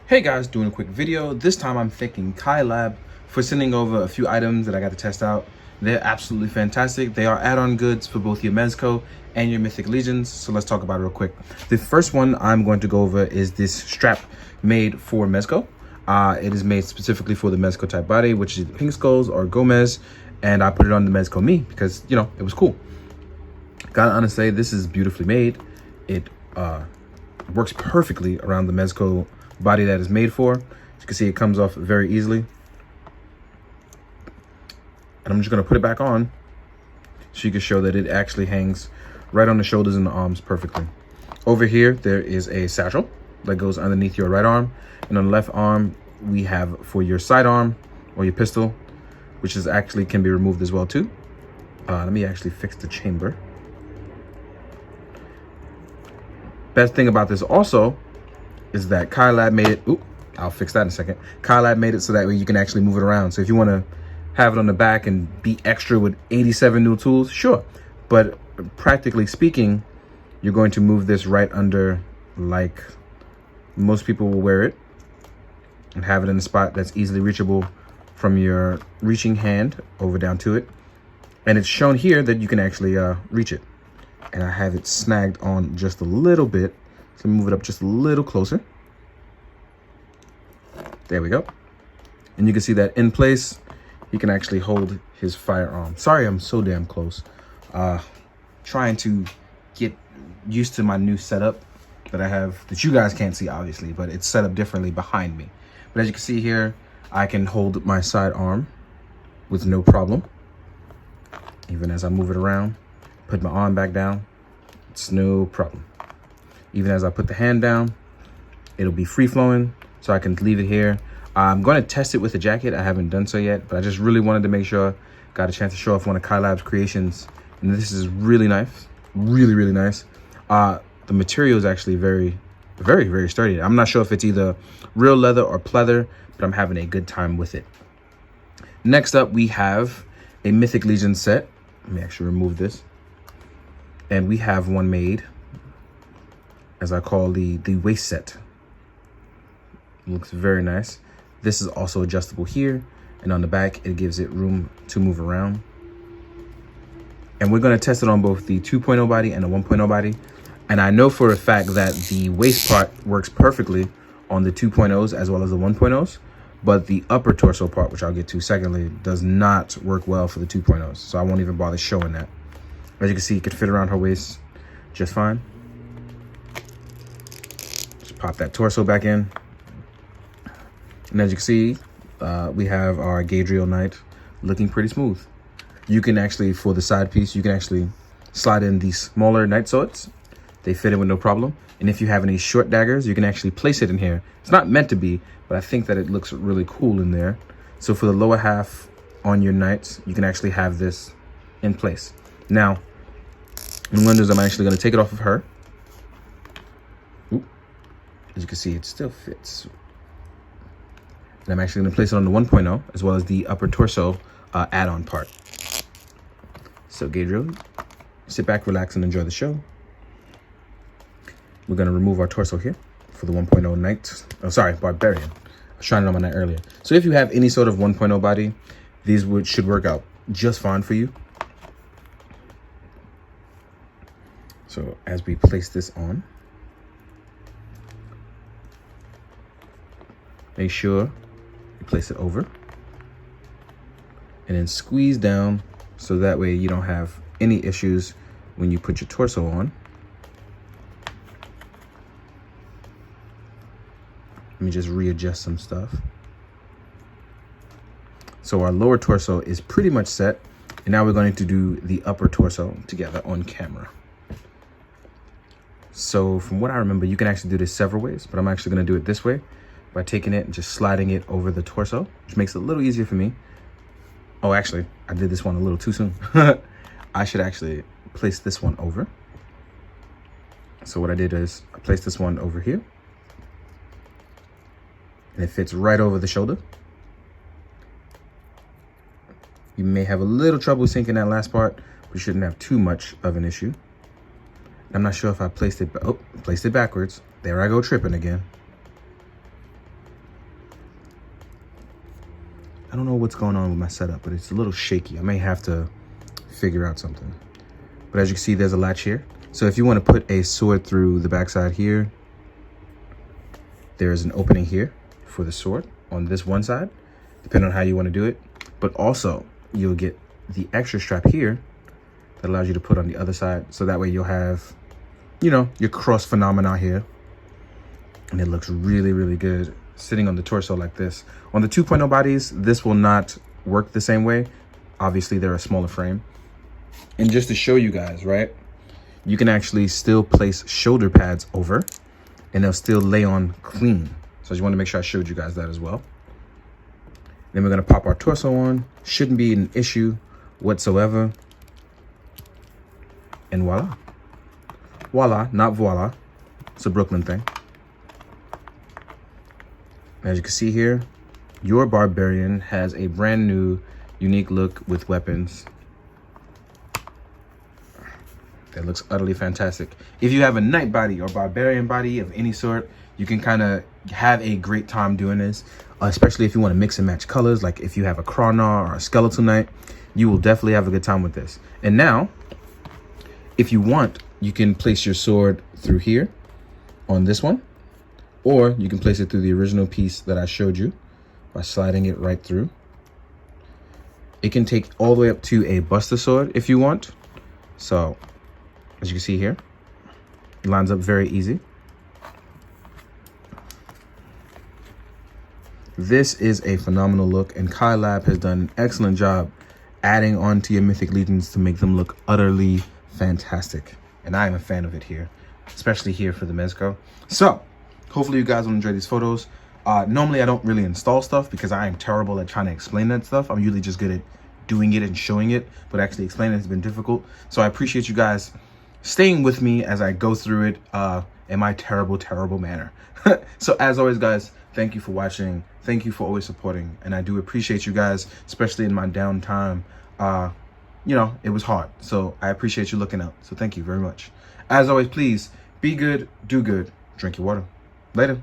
Hey guys, doing a quick video. This time I'm thanking Lab for sending over a few items that I got to test out. They're absolutely fantastic. They are add-on goods for both your Mezco and your Mythic Legions. So let's talk about it real quick. The first one I'm going to go over is this strap made for Mezco. It is made specifically for the Mezco type body, which is Pink Skulls or Gomez. And I put it on the Mezco me because, you know, it was cool. Gotta honestly say, this is beautifully made. It works perfectly around the Mezco body that is made for. As you can see, it comes off very easily. And I'm just gonna put it back on so you can show that it actually hangs right on the shoulders and the arms perfectly. Over here, there is a satchel that goes underneath your right arm. And on the left arm, we have for your sidearm or your pistol, which is actually can be removed as well too. Let me actually fix the chamber. Best thing about this also is that Lab made it, I'll fix that in a second. Lab made it so that way you can actually move it around. So if you want to have it on the back and be extra with 87 new tools, sure. But practically speaking, you're going to move this right under, like most people will wear it, and have it in a spot that's easily reachable from your reaching hand over down to it. And it's shown here that you can actually reach it. And I have it snagged on just a little bit. So move it up just a little closer. There we go. And you can see that in place, he can actually hold his firearm. Sorry, I'm so damn close. Trying to get used to my new setup that I have, that you guys can't see obviously, but it's set up differently behind me. But as you can see here, I can hold my sidearm with no problem. Even as I move it around, put my arm back down, it's no problem. Even as I put the hand down, it'll be free flowing, so I can leave it here. I'm going to test it with a jacket. I haven't done so yet, but I just really wanted to make sure, got a chance to show off one of Lab's creations. And this is really nice, really nice. The material is actually very sturdy. I'm not sure if it's either real leather or pleather, but I'm having a good time with it. Next up, we have a Mythic Legion set. Let me actually remove this. And we have one made, as I call the waist set. Looks very nice. This is also adjustable here, and on the back it gives it room to move around. And we're going to test it on both the 2.0 body and the 1.0 body. And I know for a fact that the waist part works perfectly on the 2.0s as well as the 1.0s, but the upper torso part, which I'll get to secondly, does not work well for the 2.0s. So I won't even bother showing that. As you can see, it could fit around her waist just fine. Pop that torso back in. And as you can see, we have our Gadriel Knight looking pretty smooth. You can actually, for the side piece, you can actually slide in these smaller knight swords. They fit in with no problem. And if you have any short daggers, you can actually place it in here. It's not meant to be, but I think that it looks really cool in there. So for the lower half on your knights, you can actually have this in place. Now, what I'm going to do is I'm actually going to take it off of her. As you can see, it still fits. And I'm actually going to place it on the 1.0 as well as the upper torso add-on part. So Gadriel, sit back, relax, and enjoy the show. We're going to remove our torso here for the 1.0 knight. Oh, sorry, barbarian. I was trying it on my knight earlier. So if you have any sort of 1.0 body, these should work out just fine for you. So as we place this on, make sure you place it over and then squeeze down so that way you don't have any issues when you put your torso on. Let me just readjust some stuff. So our lower torso is pretty much set, and now we're going to do the upper torso together on camera. So from what I remember, you can actually do this several ways, but I'm actually going to do it this way by taking it and just sliding it over the torso, which makes it a little easier for me. Oh, actually, I did this one a little too soon. I should actually place this one over. So what I did is I placed this one over here, and it fits right over the shoulder. You may have a little trouble sinking that last part, but you shouldn't have too much of an issue. I'm not sure if I placed it, placed it backwards. There I go tripping again. I don't know what's going on with my setup, but it's a little shaky. I may have to figure out something. But as you can see, there's a latch here. So if you want to put a sword through the backside here, there is an opening here for the sword on this one side, depending on how you want to do it. But also, you'll get the extra strap here that allows you to put on the other side. So that way you'll have, you know, your cross phenomena here. And it looks really, really good sitting on the torso like this. On the 2.0 bodies, this will not work the same way. Obviously, they're a smaller frame. And just to show you guys, right, you can actually still place shoulder pads over and they'll still lay on clean. So I just want to make sure I showed you guys that as well. Then we're going to pop our torso on. Shouldn't be an issue whatsoever. And voila. Voila, not voila. It's a Brooklyn thing. As you can see here, your barbarian has a brand new, unique look with weapons. That looks utterly fantastic. If you have a knight body or barbarian body of any sort, you can kind of have a great time doing this, especially if you want to mix and match colors. Like if you have a Krarnar or a skeletal knight, you will definitely have a good time with this. And now, if you want, you can place your sword through here on this one, or you can place it through the original piece that I showed you by sliding it right through. It can take all the way up to a Buster Sword if you want. So, as you can see here, it lines up very easy. This is a phenomenal look, and Kai Lab has done an excellent job adding on to your Mythic Legions to make them look utterly fantastic. And I am a fan of it here, especially here for the Mezco. So, hopefully you guys will enjoy these photos. Normally I don't really install stuff because I am terrible at trying to explain that stuff. I'm usually just good at doing it and showing it, but actually explaining it has been difficult. So I appreciate you guys staying with me as I go through it in my terrible manner. So as always, guys, thank you for watching. Thank you for always supporting. And I do appreciate you guys, especially in my downtime. You know, it was hard. So I appreciate you looking out. So thank you very much. As always, please be good, do good, drink your water. Later.